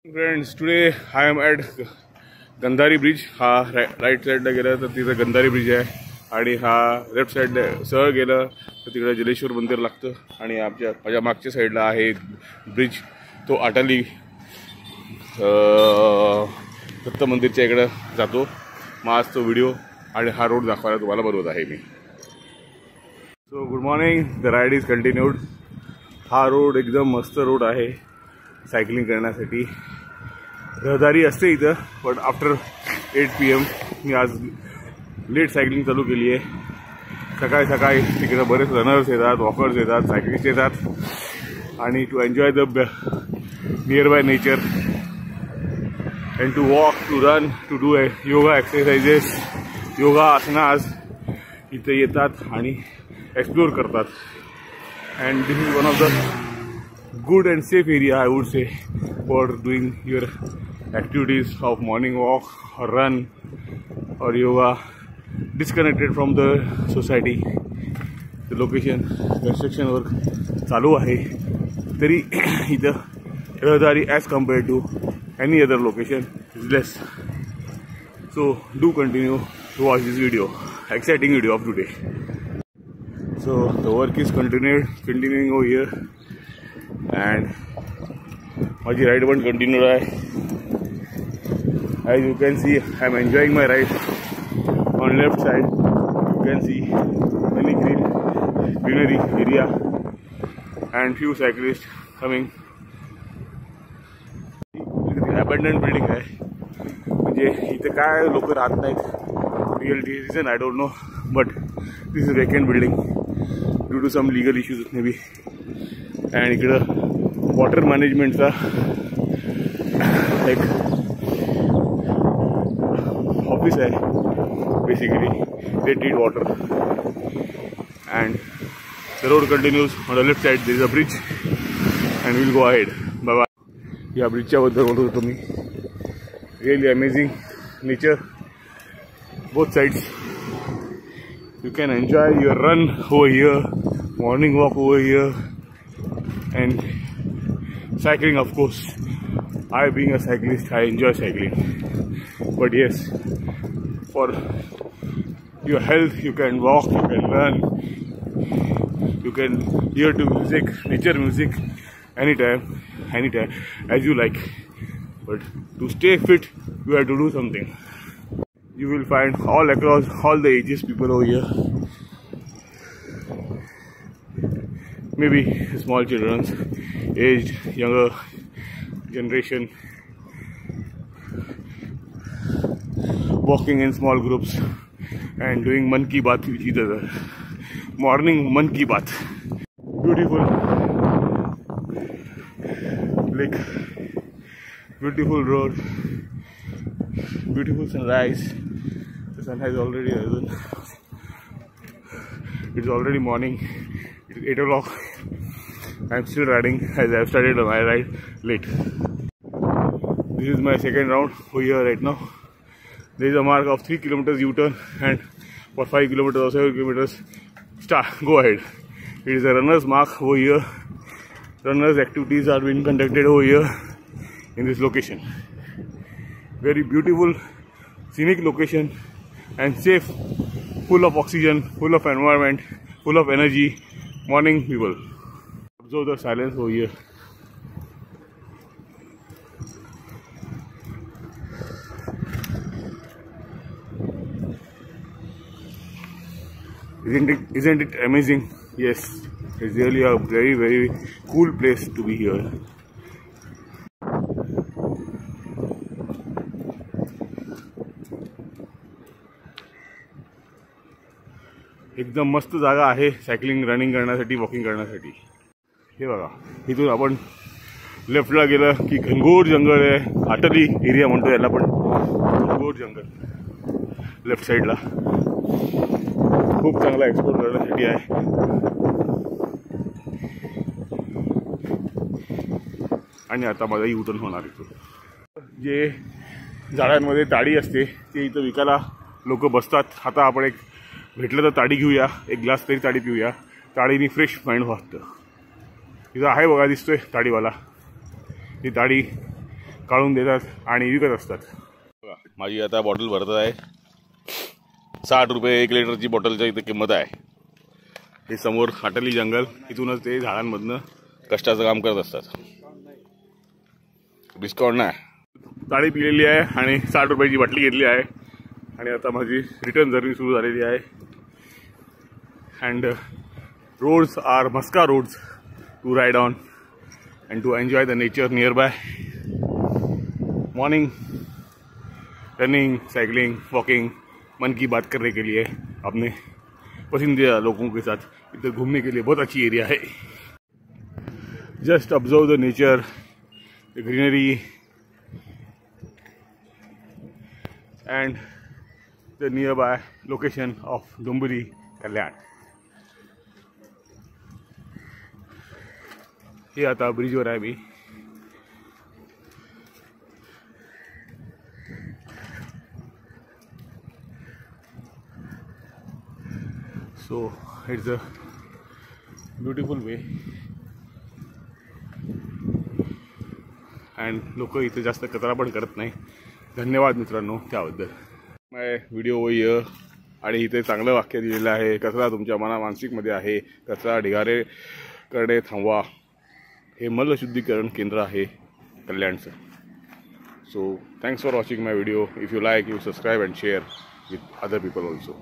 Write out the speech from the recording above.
Friends, today I am at Gandhari bridge. हा right साईडला गेला तर तिथं गंधारी ब्रिज आहे आणि हा लेफ्ट साईडला सरळ गेलं तर तिकडे जलेश्वर मंदिर लागतं आणि माझ्या मागच्या साईडला आहे एक ब्रिज, तो अटाली दत्त मंदिरच्या इकडं जातो. मग आज तो व्हिडिओ आणि हा रोड दाखवायला तुम्हाला बनवत आहे मी. So good morning, the ride is continued. हा रोड एकदम मस्त रोड आहे सायकलिंग करण्यासाठी. रहदारी असते इथं, पण आफ्टर 8 PM मी आज लेट सायकलिंग चालू केली आहे. सकाळी सकाळी तिकडे बरेच रनर्स येतात, वॉकर्स येतात, सायकलिस्ट येतात आणि to enjoy the nearby nature and to walk, to run, to do yoga exercises, yoga आसनास इथे येतात आणि एक्सप्लोर करतात. And this is one of the good and safe area, I would say, for doing your activities of morning walk or run or yoga, disconnected from the society. The location construction work चालू आहे तरी इथं रहदारी as compared to any other location is less. So do continue to watch this video, exciting video of today. So the work is continuing over here. And माझी ride पण continued आहे. As you can see, I am enjoying my ride. On left side, you can see many greenery area and few cyclists coming. Abandoned building आहे, म्हणजे इथे काय लोक राहत नाहीत. Reality reason I don't know, but this is a vacant building due to some legal issues maybe. आणि इकडं water मॅनेजमेंटचा एक ऑफिस आहे. Basically they treat water and the road continues. On the left side there is a bridge and we'll go ahead. Bye bye. या ब्रिजच्या बद्दल बोलत होतो मी. Really amazing nature both sides. You can enjoy your run over here, morning walk over here, and cycling, of course. I, being a cyclist, I enjoy cycling. But yes, for your health, you can walk, you can run, you can hear to music, nature music, anytime, as you like. But to stay fit, you have to do something. You will find all across, all the ages people over here. Maybe small children's aged, younger generation, walking in small groups and doing man ki baat with each other. Morning man ki baat. Beautiful lake, beautiful road, beautiful sunrise. The sun has already risen. It's already morning. It's 8 o'clock. I'm still riding as I've started my ride late. This is my second round over here right now. There is a mark of 3 kilometers U-turn and for 5 kilometers or 7 kilometers go ahead. It is a runner's mark over here. Runners activities are being conducted over here in this location. Very beautiful, scenic location and safe, full of oxygen, full of environment, full of energy. Morning people. Observe the silence over here. Isn't it amazing? Yes, it's really a very, very cool place to be here. एकदम मस्त जागा आहे cycling, running करण्यासाठी, walking करण्यासाठी. हे बघा, इथून आपण लेफ्टला गेलं की घनघोर जंगल आहे. अटली एरिया म्हणतो याला, पण घनघोर जंगल लेफ्ट साईडला खूप चांगला एक्सप्लोर करण्यासाठी आहे. आणि आता माझा U-टर्न होणार इथून. जे झाडांमध्ये ताडी असते ते इथं विकायला लोक बसतात. आता आपण एक भेटलं तर ताडी घेऊया, एक ग्लास तरी ताडी पिऊया. ताडीने फ्रेश माइंड वाटतं. इथं आहे बघा, दिसतोय ताडीवाला. ही ताडी काढून देतात आणि विकत असतात. बघा, माझी आता बॉटल भरत आहे. 60 रुपये 1 लिटरची बॉटलची इथे किंमत आहे. हे समोर हाटली जंगल, इथूनच ते झाडांमधनं कष्टाचं काम करत असतात. डिस्काउंट नाही. ताळी पिलेली आहे आणि 60 रुपयाची बाटली घेतली आहे आणि आता माझी रिटर्न जर्नी सुरू झालेली आहे. अँड रोड्स आर मस्का roads to ride on and to enjoy the nature nearby. Morning running, cycling, walking, मन की बात करने के लिए अपने पसंदीदा लोगों के साथ इधर घूमने के लिए बहुत अच्छी एरिया है. Just observe the nature, the greenery and the nearby location of Dombivli Kalyan. हे आता ब्रिजवर आहे मी. So it's a beautiful way and लोक इथे जास्त कचरा पण करत नाही. धन्यवाद मित्रांनो त्याबद्दल. माय व्हिडिओ होय आणि इथे चांगलं वाक्य दिलेलं आहे, कचरा तुमच्या मानसिकमध्ये आहे, कचरा ढिगारे करणे थांबवा. हे मलशुद्धीकरण केंद्र आहे कल्याणचं. So thanks for watching my video. If you like, you subscribe and share with other people also.